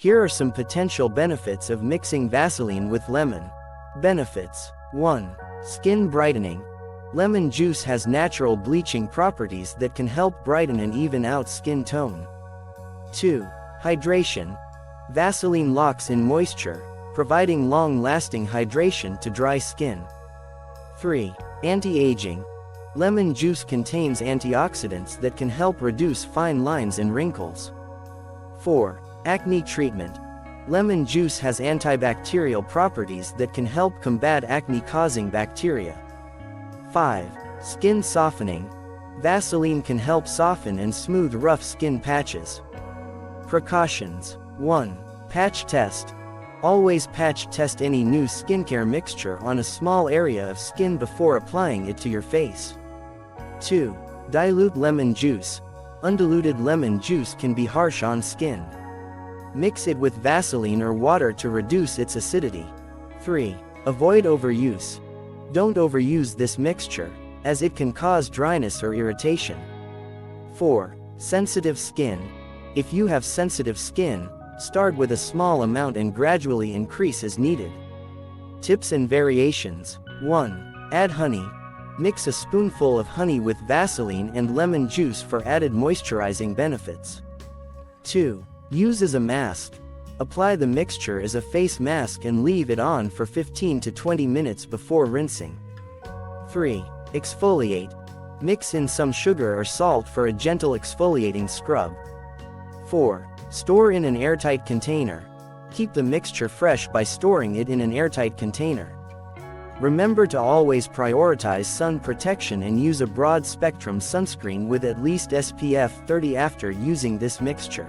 Here are some potential benefits of mixing Vaseline with lemon. Benefits. 1. Skin brightening. Lemon juice has natural bleaching properties that can help brighten and even out skin tone. 2. Hydration. Vaseline locks in moisture, providing long-lasting hydration to dry skin. 3. Anti-aging. Lemon juice contains antioxidants that can help reduce fine lines and wrinkles. 4. Acne treatment. Lemon juice has antibacterial properties that can help combat acne-causing bacteria. 5. Skin softening. Vaseline can help soften and smooth rough skin patches. Precautions. 1. Patch test. Always patch test any new skincare mixture on a small area of skin before applying it to your face. 2. Dilute lemon juice. Undiluted lemon juice can be harsh on skin. Mix it with Vaseline or water to reduce its acidity. 3. Avoid overuse. Don't overuse this mixture, as it can cause dryness or irritation. 4. Sensitive skin. If you have sensitive skin, start with a small amount and gradually increase as needed. Tips and variations. 1. Add honey. Mix a spoonful of honey with Vaseline and lemon juice for added moisturizing benefits. 2. Use as a mask. Apply the mixture as a face mask and leave it on for 15 to 20 minutes before rinsing. 3. Exfoliate. Mix in some sugar or salt for a gentle exfoliating scrub. 4. Store in an airtight container. Keep the mixture fresh by storing it in an airtight container. Remember to always prioritize sun protection and use a broad-spectrum sunscreen with at least SPF 30 after using this mixture.